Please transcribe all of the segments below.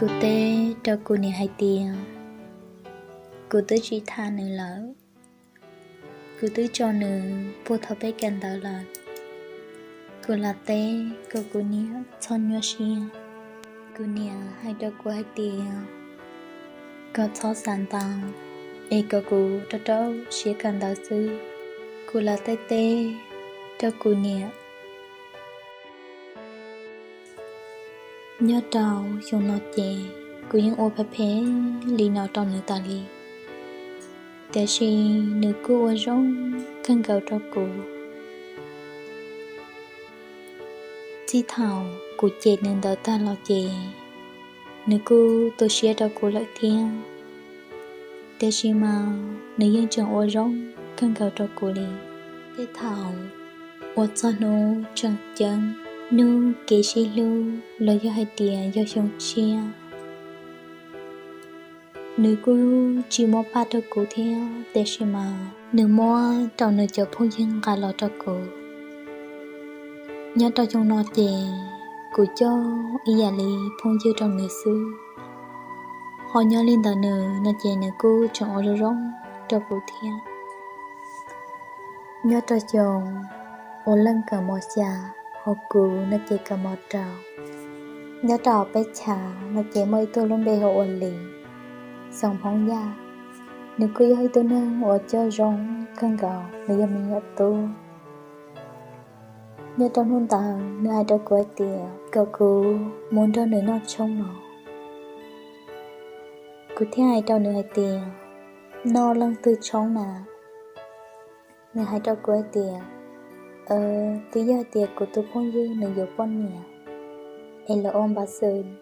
Cô tế cho cô này hai tiền. Cô tế chỉ tha nữ lỡ. Cô tế cho nữ bố thọ bé gần đó là cô là tế cô này chọn nhau xìa. Cô này hai cho cô hai tiền. Cô cho sản tăng. Cô cho cháu xìa gần đó sư. Cô là tế cho cô này. Nhớ trâu dùng nó chè. Cô những ô phép phê lì nó trong nữ ta lì. Tại vì nữ cô ở rong khăn gạo cho cô. Chỉ thảo cô chè nên đỡ ta lo chè. Nữ cô tôi xế cho cô lợi thiên. Tại vì mà nữ dân trường ở rong khăn gạo cho cô lì. Thế thảo ở cho nó chẳng chân. Nữ kế xí lưu lo do hai tiền do xong chia. Nữ cô chỉ mua ba cho cô theo. Tại vì mà nữ mua trong nữ cho phong dân gà lo cho cô. Nhớ cho trong nó chè. Cô cho ý giả lý phong dư trong nữ sư. Họ nhớ lên tờ nữ nó chè nữ cô trong ở rong cho cô theo. Nhớ cho chồng ở lần cả mò xa. Họ cô nó chè cả mò trào. Nhớ trào bé chả nó chè mới tôi luôn bê hộ ổn lì. Xong phong gia nữ cô hơi tôi nâng ở cho rong khăn gạo nữ dân mình nhớ tôi. Nhớ trong hôn tờ nữ ai cho cô ấy tìa. Cậu cô muốn cho nữ nó trông nó. Cô thấy ai cho nữ ai tìa. Nó lăng tư trông nà. Nữ ai cho cô ấy tìa. Tí giờ tìa của tôi phong dư nữ dụ con nhẹ. Em là ôm bà sơn.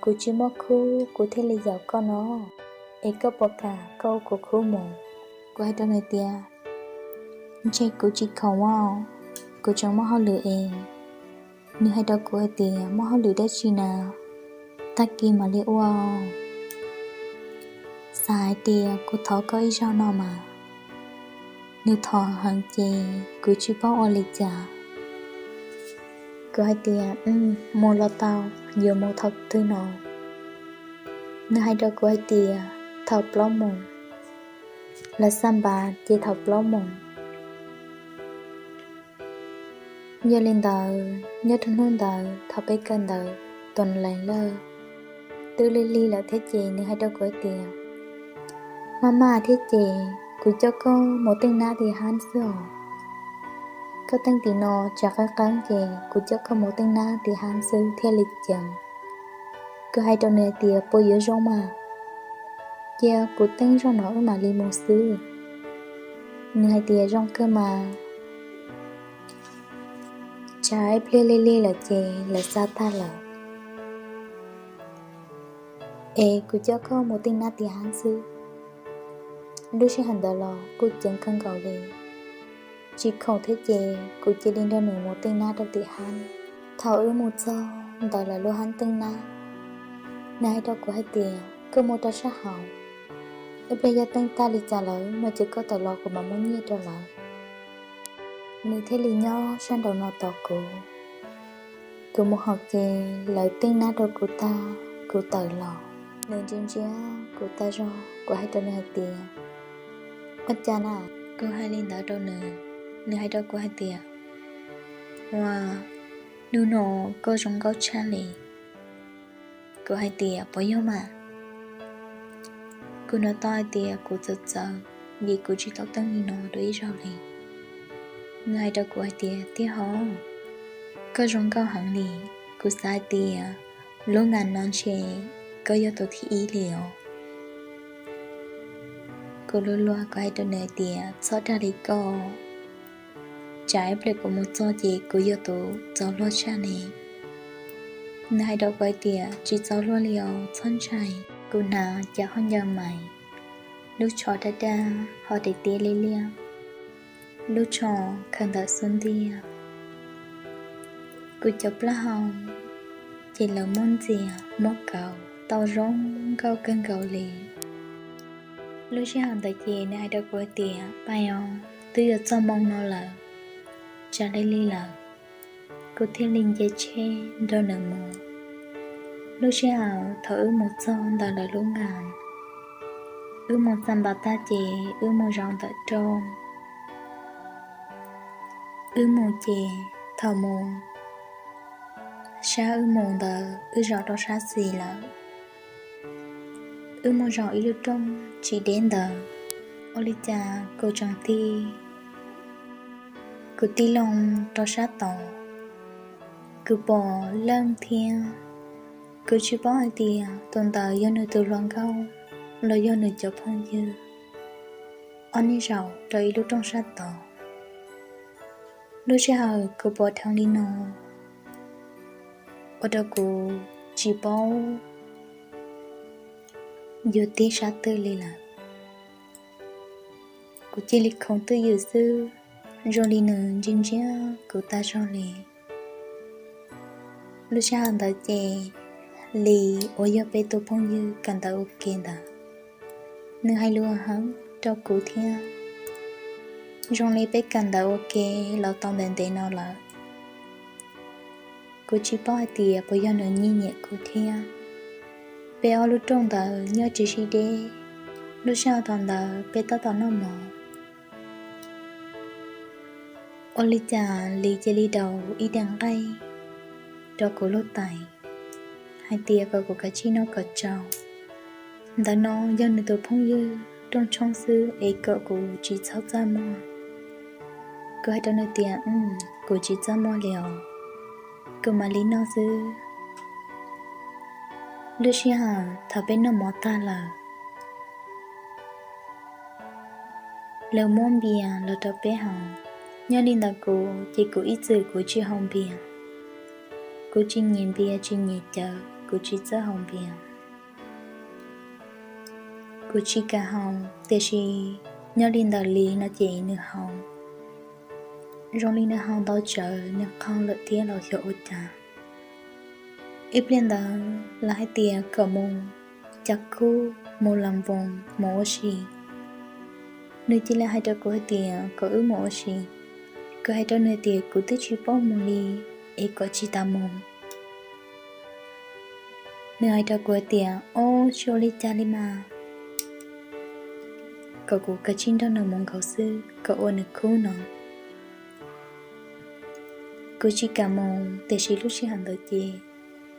Cô chỉ mơ khu cô thấy lý dạo con nó. Em có bỏ cả câu của khu mộ. Cô ai cho nữ tìa. Chạy cô chỉ khẩu wow. Cô chẳng mơ họ lửa em. Nữ hay đó cô ấy tìa mơ họ lửa đất chi nào. Ta kia mà lẽ wow. Sai tìa cô thó có ý rau nó mà. Nữ thọ hàng chê cô chỉ bảo ô lì chả. Cô hay tìa mô lo tao nhiều mô thật thư nó. Nữ hay đó cô ấy tìa thọc ló mồm. Là xăm bà chê thọc ló mồm. Nhớ lên tờ, nhớ thân hôn tờ, thọ bế cân tờ, tuần lành lơ. Tư lê ly là thế chê nữ hay đâu của tìa. Mama thế chê, cô cho con một tên ná thì hán xưa. Có tên tì nó chả khá cắn chê, cô cho con một tên ná thì hán xưa theo lịch chậm. Cô hay đâu nè tìa bố yếu rong mà. Chê cô tên rong nó mà li mô xưa. Nữ hay tìa rong cơ mà. Trái plê lê lê là chê là sao ta là. Cô cho con một tên nát thì hán sư. Lúc sẽ hành đỡ lò, cô chẳng khăn gạo lì. Chỉ không thấy chê, cô chỉ đến đơn một tên nát đâu thì hán. Thảo ư một do, đó là lô hán tên nát. Này đâu có hai tiền, cứ một đó sát hậu. Bây giờ tên ta lì trả lời, mà chỉ có tờ lò của bà muốn nhé cho lời. Nữ thế lì nhỏ sang đầu nó tỏ cô. Cô một học chê lời tên nát đâu của ta, cô tờ lò. Nên trên chia của ta rồi, của hai trò hai tiền. Bất chán à, cô hai lên đá trò nữ hai trò của hai tiền. Wow, nữ nổ cô giống gấu cha lì. Cô hai tiền bỏ vô mà. Cô nói to hai tiền cô thật sợ, vì cô chỉ tóc tăng nhìn nó đối ý rồi lì. Nữ hai trò của hai tiền tiếc hó. Cô giống gấu hẳn lì, cô sai tiền, lô ngàn non chê. Có yếu tố thị ý liệu. Cô lưu loa có hai đơn này tìa xót ra lý cô. Trái bởi của một do gì của yếu tố gió loa cha này. Nơi hai đâu gọi tìa chỉ gió loa liều thân chảy. Cô nào chả không nhờ mày. Lúc cho đã đa họ để tìa lê liêng. Lúc cho khăn đỡ xuân tìa. Cô chọc lá hồng. Chỉ là môn gì mốt cầu. Tao rong câu cân cầu lì. Lúc xe hẳn tại chị này đâu có tìa. Bài ông tư ở trong mong nó là. Chả đây li là. Cô thiên linh dây chê đâu nở mù. lúc sẽ thở một son đó là lúc ngàn một trăm bà ta chè một rong tại trong một chè thầu mồm sa mồm đó rõ đó sa xì là một rong ít lúc trong chỉ đến đó ôi cha cô chẳng thi cô ti lòng đó sa tỏ cô bỏ lăng thiên cô chỉ bỏ hai tia tồn tại do nơi từ loạn câu là do nơi chụp phong dư anh đi rào trời lúc trong sát tỏ lúc sau cô bỏ thằng đi nọ ở đó cô chỉ bỏ giờ tí sát tư lì là cô chỉ lịch không tư giờ sư rồi đi nửa chính chứ cô ta cho lì lúc sau đó chè lì ở giờ bé tôi phong dư cần ta ok đó nửa hai lúa hẳn cho cụ thiên trong này bé cần đã ok là tao đến đây nào là cô chỉ bỏ tiền bây giờ nó nhìn nhẹ cụ thiên bé ở lúc trong đó nhớ chỉ gì đấy lúc sau thằng đó bé tao nó mò ở lý cha lý chơi lý đầu ý đằng đây cho cô lót tay hai tia của cái chi nó cật trâu đã nó do người tôi phong dư trong sư ấy cỡ của chỉ sáu ra mua cô hay cho nơi tiền cô chỉ ra mua liều cô mà lý nó sư lúc xưa thà bên nó mỏ ta là lỡ môn bia lỡ tập bé hồng nhớ đến là cô chỉ cô ít giờ cô chỉ hồng bia cô chỉ nhìn bia chỉ nhìn chờ cô chỉ giờ hồng bia cô chỉ cả hồng để chỉ nhớ đến là lý nó chỉ nửa hồng rồi lý nó hồng bao giờ nó không lợi tiền là hiệu trả ít lên đó là hai tiền cỡ mông chắc khu một làm vòng một xì nơi chỉ là hai đứa có tiền có ước một xì có hai đứa nơi tiền cũng tích chỉ bao một ly ấy có chỉ ta mông nơi hai đứa có tiền ô cho ly cha ly mà cậu cũng cả chín đó nằm mong khẩu sư cậu ôn được khu nó cô chỉ cả mong để chỉ lúc chỉ hành tới chê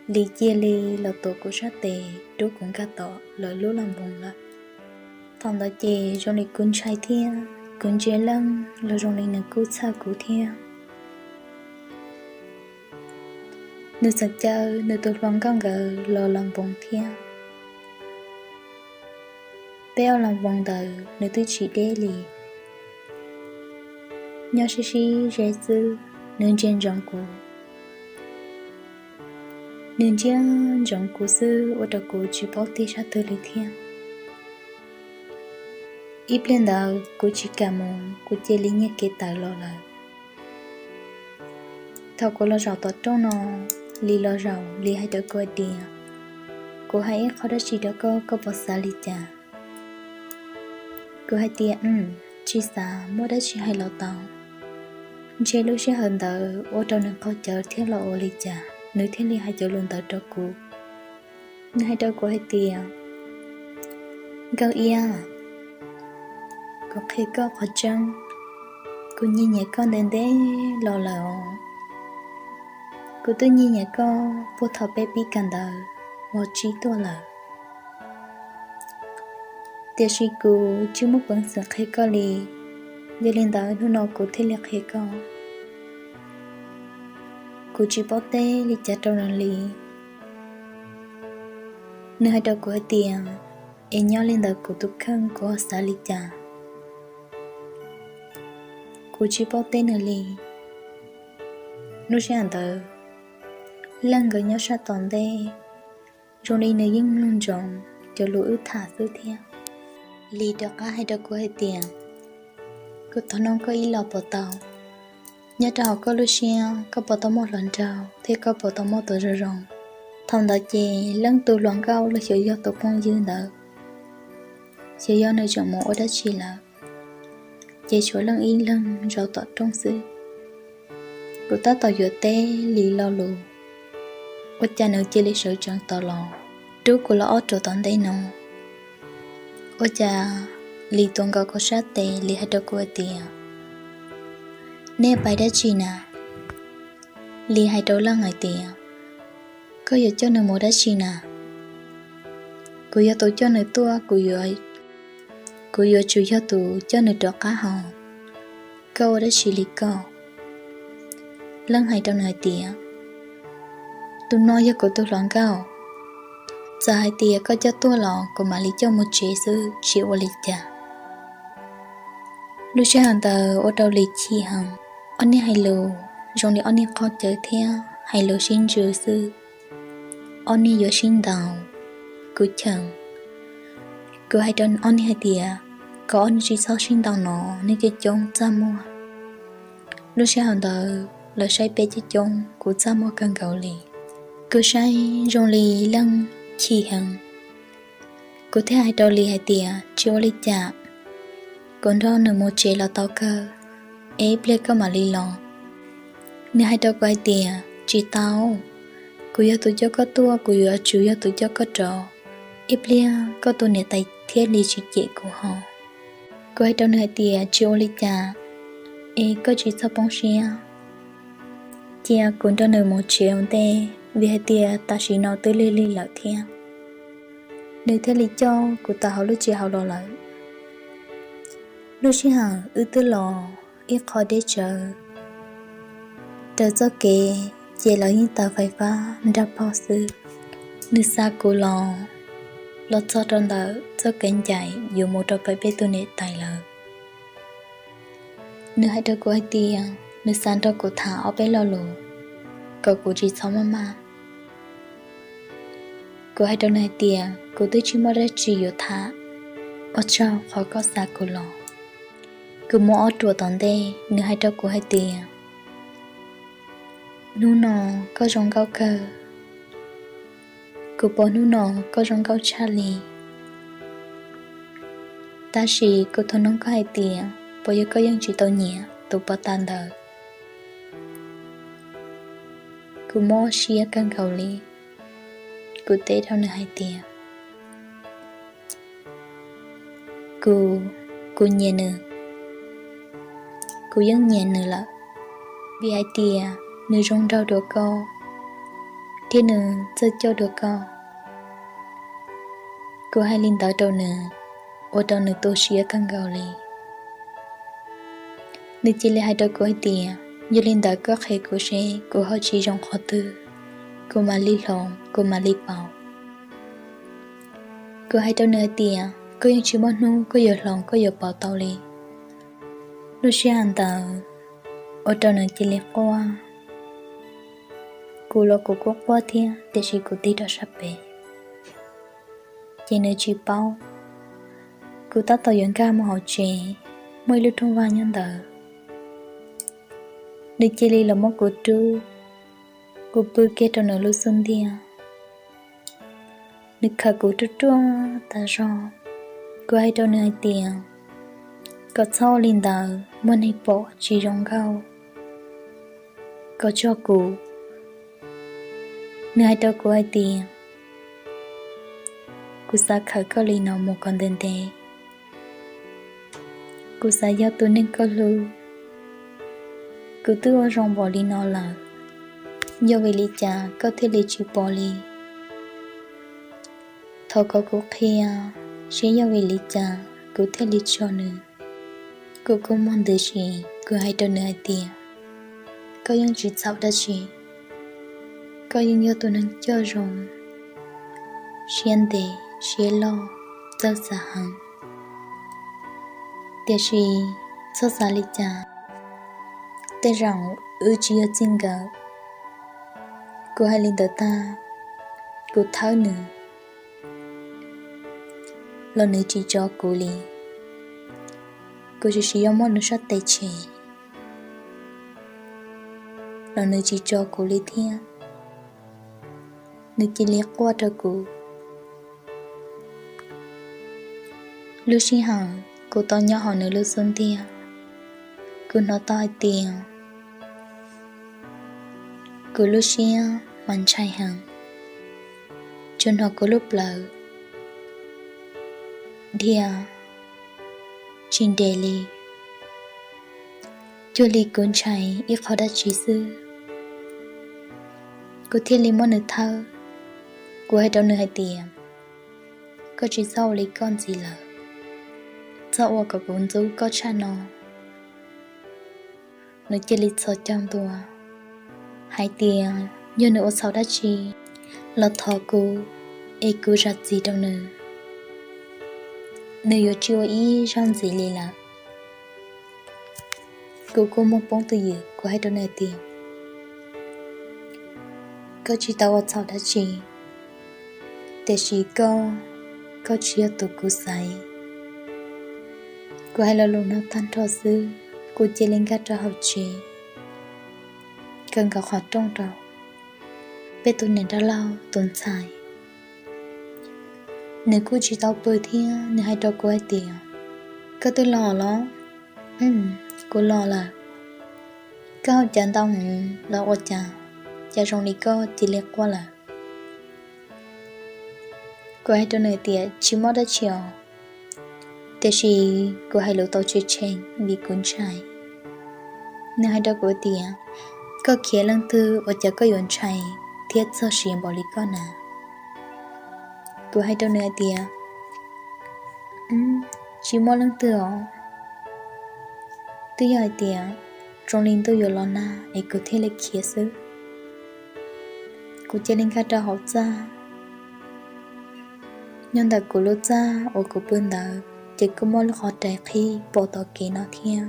lý chia lì là tổ của sát tề đố cũng cả tỏ lời lúa làm vùng là thằng đó chê trong này cũng trai thiên cũng chế lăng là trong này nó cứu sao cứu thiên nữ sạch chơi nữ tôi lòng con gờ lo làm vùng thiên béo làm vòng đời nữ tôi chỉ đế lì nhớ xí rẻ sư nên trên rộng của nên trên rộng của sư ở đó của chỉ bảo tí sát tư lý thiên ít lên đầu của chỉ cảm ơn của chế lý nhé kế tài lo lời thảo của lo rào tọt trong nó lý lo rào lý hay đỡ coi đi của hãy khó đã chỉ đỡ có bỏ xa lý chả của hai tia chỉ xa mua đã chỉ hay lo tao chế lúc sẽ hơn đỡ ô trâu nâng khó chờ thiết lo ô lý chả nữ thiết lý hai chỗ luôn đỡ trâu cũ nữ hai đỡ của hai tia gạo ia có khi có khó chân cô nhìn nhẹ con đến đấy lo lỡ cô tôi nhìn nhẹ con vô thọ bé bí cần đỡ một trí tua lỡ tiếc khi cô chưa mất bằng sự khi có lì giờ lên đó nó nói cô thấy liệt khi có cô chỉ bảo tê lì chặt trong lòng lì nơi đầu của tiền em nhau lên đó cô tục khăn của xã lì chả cô chỉ bảo tê nơi lì nó sẽ ăn tờ lần gần nhau sát toàn đây rồi đi nơi những luôn rộng cho lũ thả tư thiên lì đó cả hai đó của hai tiền cô thằng nó có ý lọ bỏ tàu nhớ trào có lúc xe có bỏ tàu một lần trào thì có bỏ tàu một tờ rồi rộng thằng đó chè lăng từ loạn cao là sự do tổ phong dương đỡ sự do nơi chọn mộ đã chỉ là chè chỗ lăng yên lăng rồi tọt trong xứ cô ta tỏ dựa tê lì lo lù Ôi cha nữ chỉ lịch sử chẳng tỏ lò Trú của nó ớt trổ tón đây nó Ôi cha Lý tuần gạo có sát tê Lý hạt đọc của tìa Nè bài đã chi nà Lý hạt đấu là ngày tìa Có yếu cho nữ mô đã chi nà Cô yếu tổ cho nữ tua Cô yếu chú yếu tổ cho nữ đọc cá hò Câu đã chi lý câu Lăng hạt đấu ngày tìa Tôi nói cho cô tôi loạn cao Giờ hai tìa có cho tôi lọ Cô mà lý cho một chế sư chịu ở lý chà Lúc xe hẳn tờ ở đâu lý chi hẳn Anh ấy hay lù Rồi anh ấy khó chờ theo Hay lù xin chữ sư Anh ấy ở xin đào Cứ chẳng Cứ hay đơn anh ấy hay tìa Có anh ấy chỉ sau xin đào nó Nên cái chông ra mua Lúc xe hẳn tờ Lời say bê chế chông Của ra mua cần gạo lì Cứ say rồi lì lăng chi hẳn Cứ thế hai đầu lì hay tìa Chiều lì chạm Còn đó nửa một chế là tao cơ Ê bê cơ mà lì lò Nè hai đầu quay tìa Chỉ tao Cô yếu tụi cho có tua Cô yếu chú yếu tụi cho có trò Ê bê có tụi nè tay thiết lì chỉ chế của họ Cô hai đầu nè tìa chiều lì chà Ê có chỉ sao bóng xìa Chìa cũng đó nửa một chế ông tê Vì hai tìa ta chỉ nói tới lì lì lợi thiên Nếu thế lý cho Cô ta hào lúc chị hào lò lợi Lúc chị hào ư tư lò Ít khó để chờ Tờ cho kê Chị là những tờ phải phá Đã bao sư Nữ xa cô lò Lọt cho trong đó Cho kênh chạy Dù một trò phải bê tôi nệ tài lờ Nữ hãy cho cô ai tiền Nữ sáng cho cô thả ở bé lò lù Cậu cô chỉ sống mà mà Cô hãy cho này tiền Cô tôi chỉ mất ra chỉ ở thả Ở cho khó có xa cô lò Cứ mua ở chùa tòn đây Nữ hãy cho cô hãy tiền Nụ nọ có rong gạo cơ Cô bỏ nụ nọ có rong gạo cha lì Ta chỉ cô thôn nông có hãy tiền Bởi vì có dân chỉ tao nhẹ Tụ bỏ tàn đời Cô mua xìa cân gạo lì Cô tế theo nữ hãy tiền Cô nhẹ nữ Cô dân nhẹ nữ là Vì hãy tiền Nữ rong rau đồ câu Thế nữ chơi cho đồ câu Cô hãy linh tới đầu nữ Ở đầu nữ tô xìa cân gạo lì Nữ chỉ là hai đôi cô hãy tiền Dù linh tới có khế cô xe Cô họ chỉ rong khó tư Cô mà lý lòng Cô mà lý bảo Cô hãy đầu nữ hãy tiền Côยังchỉ mất nụ Cô giờ lòng Cô giờ bảo tao lì Lúc xe hẳn tờ Ở đầu nữ chỉ lệ qua Cô lo cô quốc qua thiên Để chỉ cô tí đó sắp bể Chỉ nơi chỉ bao Cô ta tỏ dưỡng ca mà họ trẻ Mới lưu thông vào nhân tờ Để chỉ lý là một cô trú Cô bư kê trong nửa lưu xuân thiên Để khả cô trú trú ta rõ Cô hay trong nửa tiền Có sau linh tờ Muốn hay bỏ chỉ rong gạo Có cho cô Nếu hai đứa cô ai tiền Cô xa khởi có lý nào một con tên thế Cô xa giao tôi nên có lưu Cô tư ở rong bỏ lý nào là Do vì lý cha có thể lý chịu bỏ lý Thọ có cô kia Sẽ do vì lý cha Cô thể lý cho nữ Cô không mong được gì Cô hai đứa nữ ai tiền Có những chuyện sao đã gì Có những yếu tố nâng cho rộng Xuyên đề, xuyên lo, cho xa hẳn Để chỉ cho xa lý cha Để rằng ưu chí ở chính gạo Cô hai linh tờ ta Cô tháo nữ Lo nữ chỉ cho cô lý Cô chỉ yếu môn nữ sát tay chế Lo nữ chỉ cho cô lý thiên Nữ chỉ liếc qua cho cô Lúc xin hẳn Cô to nhỏ họ nữ lưu xuân tiền Cô nó to tiền Cô lúc xin Mạnh trai hẳn chân họ có lúc lỡ Dia Trên đề lì Chú lì cuốn cháy ít khó đã trí sư Cô thiên lý môn nữ thơ Cô hay đâu nữ hay tiền Cô chỉ sau lý con gì lỡ Sao ổ có bốn dấu có cha nó Nữ kia lý sợ trong tùa Hai tiền Như nữ ổ sau đã trí Lọt thọ cô Ê cô rạch gì đâu nữ Nữ yếu chua ý răng gì lì lỡ Cô mong bóng từ dự Cô hay đâu nữ tiền Cô chỉ tao ổ sau đã trí Để chỉ có chia tụ cô say Cô hay là lúc nào thanh trò sư Cô chỉ lên gắt cho học trí Cần gặp khó trong đầu Bé tôi nên đã lâu tuần xài Nếu cô chỉ tao bơi thiên Nếu hay cho cô ấy tiền Cô tôi lo lắm Cô lo là Cô học chẳng tao lo ở chàng Chả trong lý cô chỉ liệt qua là Cô hay cho nơi tiền chỉ mất đã chiều Thế thì cô hay lưu tàu chơi chênh vì cuốn chạy Nếu hay đó cô tiền Cô kia lần thứ ở chợ có yốn chạy Thiết sơ xuyên bỏ lý con à Cô hay đâu nơi tiền Chỉ mất lần thứ đó Tôi hỏi tiền Trong linh tôi yếu lo na Ấy cô thế lịch kia sư Cô chơi linh khá cho học ra Nhưng đã cô lốt ra Ở cô bên đó Chỉ có một lúc họ trẻ khi Bộ tỏ kỹ nó theo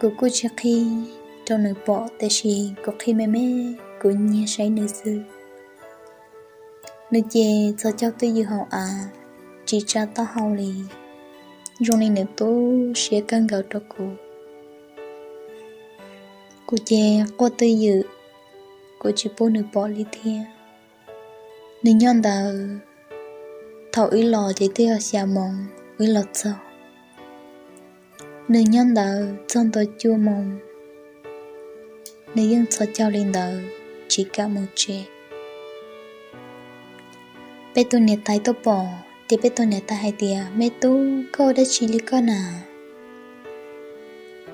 Cô chắc khi Trong nữ bộ Tại vì cô khi mê Cô nhé say nữ sư Nữ chê Sao cháu tôi dư hậu à Chỉ cha tao hậu lì Trong này nữ tố Sẽ cân gạo cho cô Cô chê Cô tôi dư Cô chỉ bố nữ bộ lý theo Nữ nhon đào Thảo ý lò thì tôi ở xa mong Ý lọt sao Nữ nhân đào Trong tôi chua mong Nữ dân cho cháu lên đào Chỉ cả một chê Bé tôi nè tay tôi bỏ Thì bé tôi nè tay hai tìa Mẹ tôi cô đã chỉ lý con à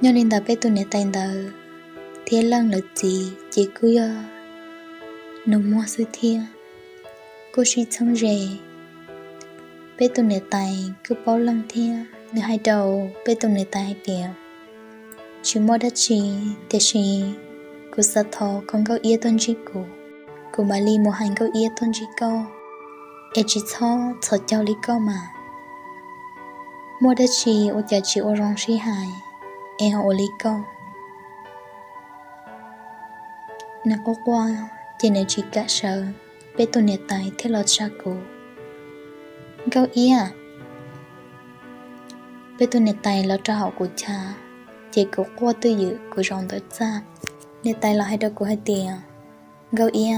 Nhưng lên đào bé tôi nè tay đào Thế lăng là gì Chỉ cứ Nụ mua sư thiên Cô suy xong rề Bé tôi nè tay cứ bao lăng thiên Nữ hai đầu bé tôi nè tay hai tìa Chỉ mô đã chỉ Thế chỉ Cô xa thọ con gấu ia tôn chí cô mà li một hành gấu ia tôn chí cô Ê chỉ cho cháu lý cô mà Mô đã chỉ ô chả chỉ ô rong sĩ hài Ê họ ô lý cô Nè có qua Chỉ nếu chỉ cả sợ Bé tôi nè tay thế lọt xa cô Gấu ia Bé tôi nè tay lọt ra họ của cha Chỉ có qua tư dự của rong tới xa Nè tay là hai đứa của hai tiền Gấu ia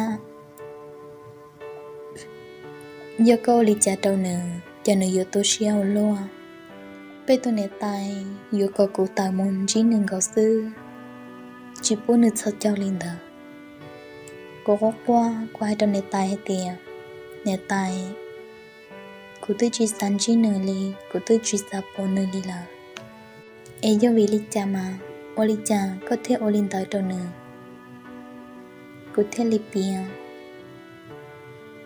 Do cô lý trả đầu nữ Cho nữ yếu tố xeo lua Bé tôi nè tay Yếu cô cụ tạo môn chí nâng gấu sư Chỉ bố nữ thật cháu linh đờ Cô có qua hai đứa nè tay hai tiền Nè tay Cô tư chỉ sản chí nữ lý Cô tư chỉ sản bố nữ lý lờ Ê do vì lý trả mà Ô lý trả có thể ô linh tới đầu nữ Cô thế lý bia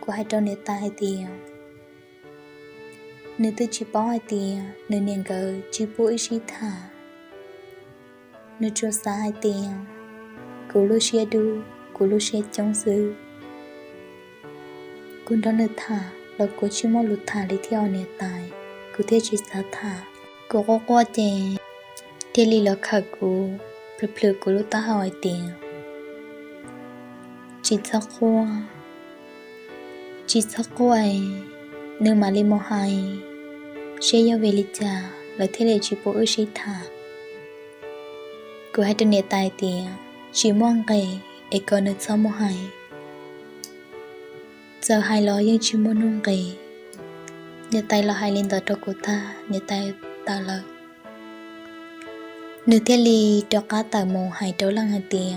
Cô hai đứa nè tay hai tiền Nữ tư chỉ bỏ hai tiền Nữ nền gờ chỉ bố ý chí thả Nữ cho xa hai tiền Cô lưu xe đu Cô lưu xe trong sư Cô đó nữ thả Là cô chỉ mong lụt thả lý theo nè tài Cô thế chỉ xa thả Cô có qua chè Thế lý là khả cô Plư plư cô lưu ta hỏi tiền Chỉ xa qua Nữ mà lý mô hai Sẽ do về lý trả Là thế lệ chỉ bố ưu sĩ thả Cô hai đứa nè tài tiền Chỉ mong gầy Ê có nữ sau mô hai Giờ hai lo nhưng chỉ mô nông gầy Nè tay là hai lên tờ cho cô ta Nè tay ta là Nữ thế lì cho cá tài mô hai đấu lăng hai tiền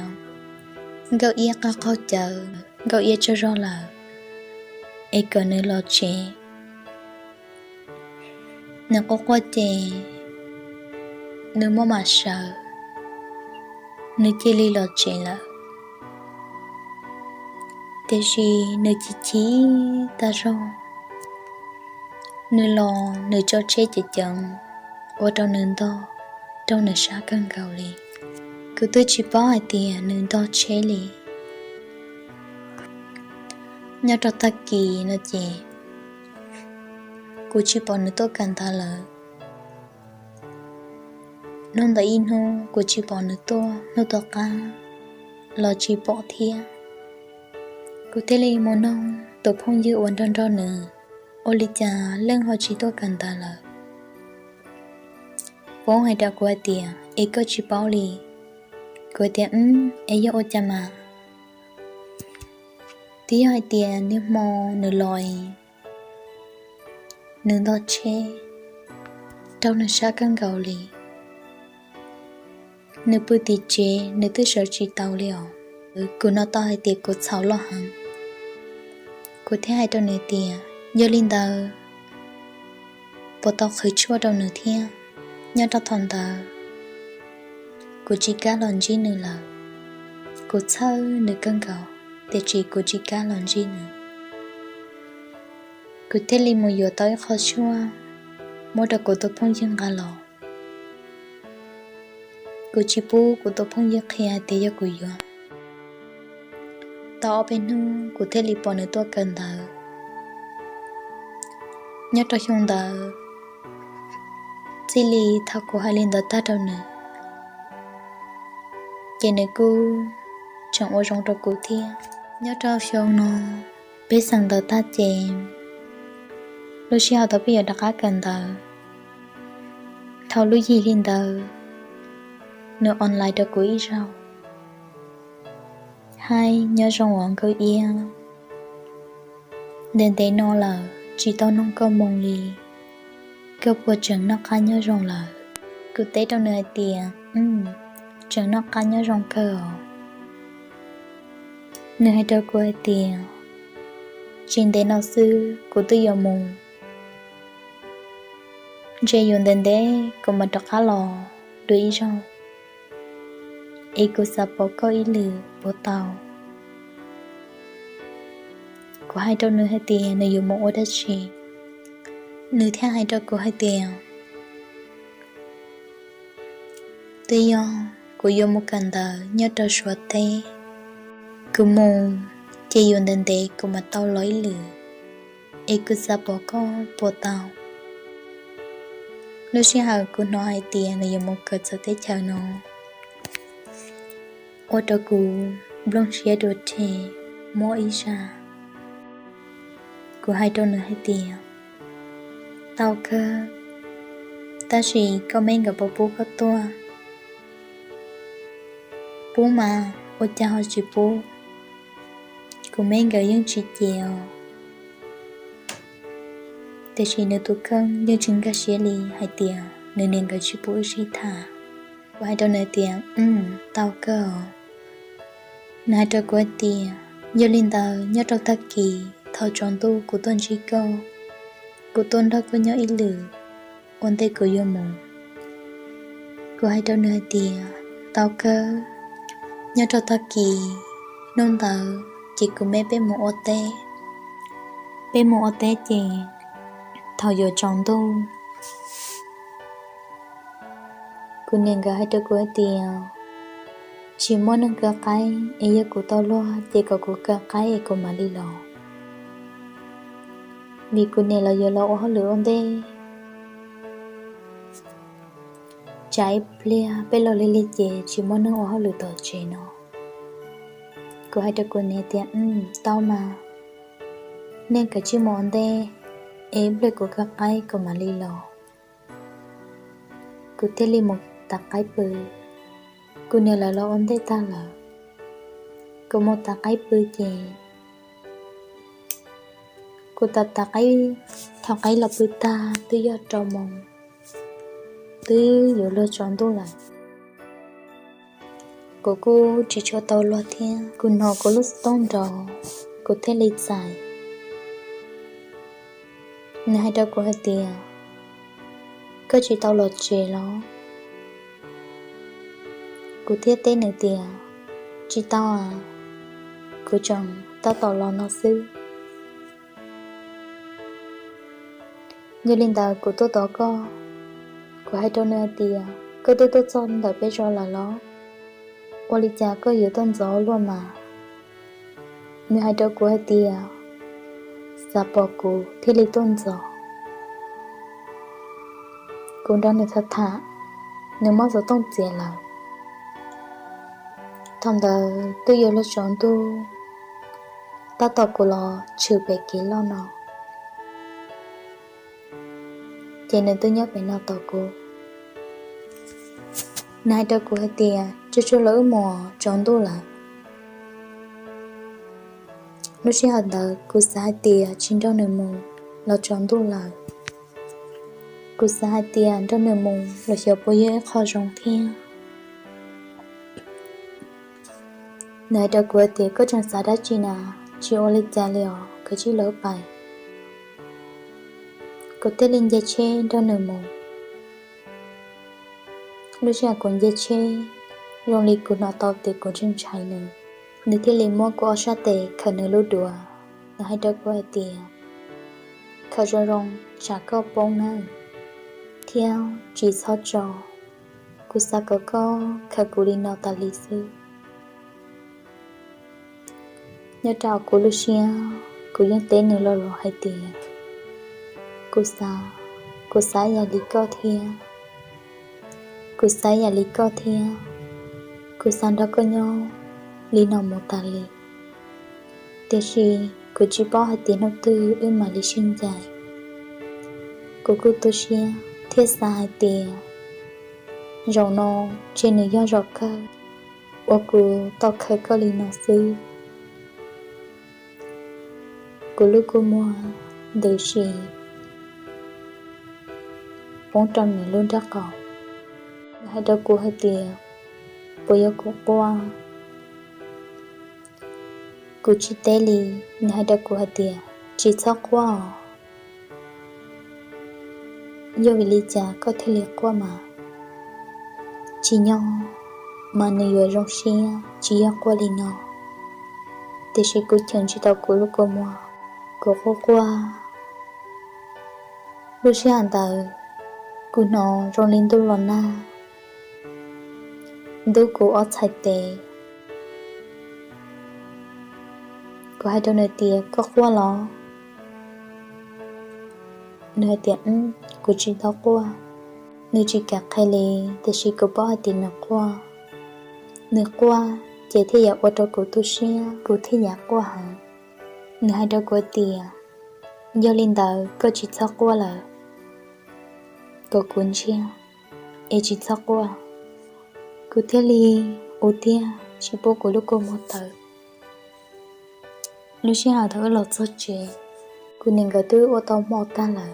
gạo ia có khó chờ gạo ia cho rõ là ai cần nơi lo chè nó có qua chè nếu mà sợ nếu chỉ li lo chè là thế gì nếu chỉ ta rõ nếu lo nếu cho chế chỉ chẳng ở trong nơi đó trong nơi xa cơn gạo li cứ tôi chỉ bỏ hai tiền nơi đó chế li nhớ cho ta kỳ nó chè cô chỉ bỏ nơi tôi cần ta là nông đã in hô cô chỉ bỏ nơi tôi cả lo chỉ bỏ thia cô thấy lấy món nông tôi phong dư ổn trong đó nữa ô lý cha lên họ chỉ tôi cần ta là bố hay đã qua tiền ấy có chỉ bảo li cô tiền ấy yêu ô cha mà tí hai tiền nếu mò nửa lòi nửa đó chê đâu nửa xa căng gạo li nửa bữa tí chê nửa tư sở chỉ tàu liều cô nó to hai tiền cô cháu lo hẳn cô thấy hai đâu nửa tiền nhớ linh đầu bộ tao khởi chua đâu nửa thiên nhớ tao thòn đầu cô chỉ cá lòn gì nữa là cô cháu nửa căng gạo để chỉ cô chỉ cá lòn gì nữa cô thấy linh một giờ tới khó chua mỗi đợt cô tôi phong dương gà lò cô chỉ bố cô tôi phong dương khía để cho cô giờ tao bên nu cô thấy linh bỏ nữa tôi cần đầu nhớ cho chúng ta chỉ li thao cô hai lên đó ta đâu nữa cái này cô chẳng ở trong đó cô thiên nhớ cho chúng nó biết rằng đó ta chém lúc sau đó bây giờ đã cá cần đó thao lúc gì lên đó nữa online đó cô ý sao hai nhớ trong hoàng cô yên đến đây nó là chỉ tao nông cơ mong li cơ bộ chẳng nó cá nhớ rong là cứ tế trong nơi tiền chẳng nó cá nhớ rong cơ nơi hai đứa quay tiền trên đây nó sư của tôi giờ mùng chơi dùng đến đấy cũng mà đọc khá lò đuổi ý rong ý cô sắp bỏ có ý lử bộ tàu của hai đứa nữa hai tiền nơi dùng một ô đất gì nữ theo hai đứa của hai tiền tuy nhiên của dùng một cần tờ nhớ trò suốt thế cứ mù chỉ dùng đến đấy của mà tao lối lử ý cô sắp bỏ có bộ tàu lúc xưa họ của nó hai tiền nơi dùng một cơ sở thế chào nó ô tô cũ blong xe đột thế mỗi ý ra của hai đứa nữa hai tiền tao cơ ta chỉ có mấy gặp bố có tua bố mà ô cha họ chỉ bố của mấy gặp những chị chèo để chỉ nếu tôi cân nhưng chúng ta sẽ lì hai tiền nên nên gặp chị bố chỉ thả của hai đứa nữa tiền tao cơ hai đứa của tiền nhớ linh tờ nhớ trong ta kỳ thao tròn tu của tuần chỉ câu của tuần đó có nhớ ý lử ôn tê của yêu mù của hai đứa nơi tiền tao cơ nhớ cho ta kỳ nôn tờ chỉ của mẹ bé mù ô tê chị thao giờ tròn tu của nên cả hai đứa của tiền chỉ muốn nâng cơ cái ấy của tao lo chỉ có của cơ cái ấy của mà đi lò vì cô này là giờ lo họ lửa ông đây trái plea bé lo lên chè chỉ muốn nâng họ lửa tờ chè nó cô hai đứa cô này tiền tao mà nên cả chỉ muốn đây em lấy của các ai của mà đi lò cô thấy li một tạc cái bự cô này là lo ông đây ta là cô một tạc cái bự chè cô ta cái thằng cái là bữa ta tư do trò mong tư giờ lo chọn tôi lại cô chỉ cho tao lo thiên cô nó có lúc tông đó cô thấy lịch dài này đâu có tiền cứ chỉ tao lo chê nó cô thiết tên nữa tiền chỉ tao à cô chồng tao lo nó xứ như linh đạo của tôi đó có hai đâu nữa tiền cứ tôi chọn đợi bây giờ là nó qua lịch trả có yếu tôn gió luôn mà như hai đâu của hai tiền giả bỏ cô thì lấy tôn gió cô đang được thật thà nếu mà giờ tông tiền là thằng đó tôi yêu là chọn tôi ta tao cô lo trừ về cái lo nó cho nên tôi nhớ phải nào tao cô nay đâu cô hay tiền cho lỡ mò chọn tôi là lúc xưa hạt đó cô sai tiền trên đó nơi mù là chọn tôi là cô sai tiền đó nơi mù là hiểu bao nhiêu khó rong thiên này đâu cô tiền có chẳng sao đã chi nào chỉ ô lịch trả liệu cái chỉ lỡ bài cô tên linh dây che đó nơi mù lúc xưa còn dây che rong lịch của nó tao tiền còn trên trái nữa nếu thì lấy mua của sát tệ khả năng lúa đùa là hai đứa của tiền khả ra rong chả có bông nữa theo chỉ sao trò cô sa có khả cụ đi nào ta lý sư nhớ trào của Lucia cô dân tên nữa lo hai tiền cô sa ya lý có theo cô sa ya lý có theo cô sa đó có nhau lý nào một ta lý thế thì cô chỉ bỏ hai tiền đầu tư mà lý sinh dài cô tôi xia thiết xa hai tiền rồi nó trên nơi do rõ cơ ô cô tao khơi có lý nào sư cô lúc cô mua đời gì 400 người luôn đã có hai đứa cô hai tiền bây giờ cô qua cô chỉ té lì hai đứa cô hai tiền chỉ sao qua do vì lý trả có thể liệt qua mà chỉ nhau mà người rong xe chỉ qua lì nó thì sẽ cô chẳng chỉ tao cô lúc cô mua cô có qua lúc xe hẳn tờ cô nó rong lên tôi lòn na tôi cô ở chạy tệ cô hai đứa nơi tiệt có qua lo nơi tiệt cô chỉ tao qua nơi chỉ cả khai lì thì chỉ có bao tiền nào qua nơi qua chỉ thấy giả qua cô tu xe cô thấy giả qua hả nơi hai đứa cô tiệt do linh đạo cô chỉ tao qua là cô cuốn chia chỉ tao qua cô thấy lì ô tia chỉ bố cô lúc cô một tờ lúc xưa họ thở lọt sốt chế cô nên gỡ tư ô tô một ta lại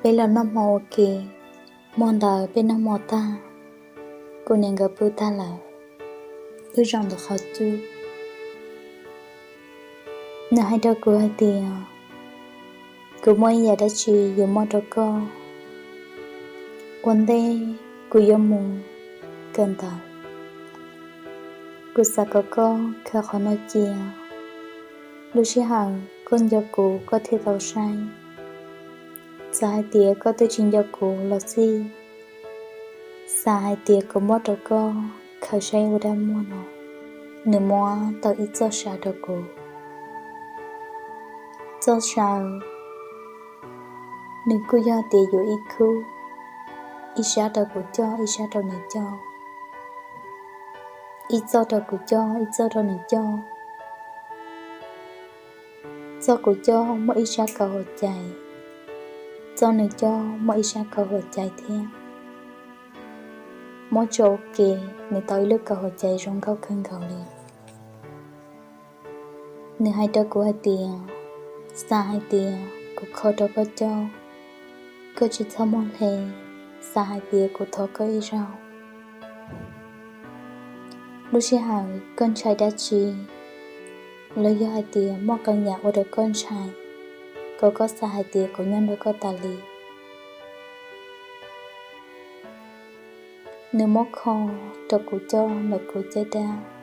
bây giờ nó mò kì mòn đời bên nó mò ta cô nên gỡ bưu ta lại ư rằng được khó chú nè hai đứa cô hai tiền cô mới giờ đã chỉ dùng mò cho cô one day cô dùng mùng cần tờ cô sa có khá khó nói chia lúc xưa hàng con cho cô có thể tàu sai sai tía có tới trình cho cô là gì sai tía có mất cho cô khởi sai vô đam mua nó nửa mua tao ít cho sao cho cô cho sao nửa cô do tía dù ít khu ít sao cho cô cho ít sao cho nửa cho ít cho cô cho ít cho nửa cho cô cho mỗi ít sao cầu hồ chạy cho nửa cho mỗi ít sao cầu hồ chạy theo mỗi chỗ kì nửa tới lúc cầu hồ chạy rong cao khăn cầu liền nửa hai đứa của hai tiền xa hai tiền cô khó đâu có cho cô chỉ cho mong lề xa hai tiền cô thọ có ý rau lúc xưa hỏi con trai đã chi lời do hai tiếng mong căn nhà ở được con trai cậu có xa hai tiếng của nhân đôi có tà lì nếu mốt kho cho cụ cho mà cụ chơi đa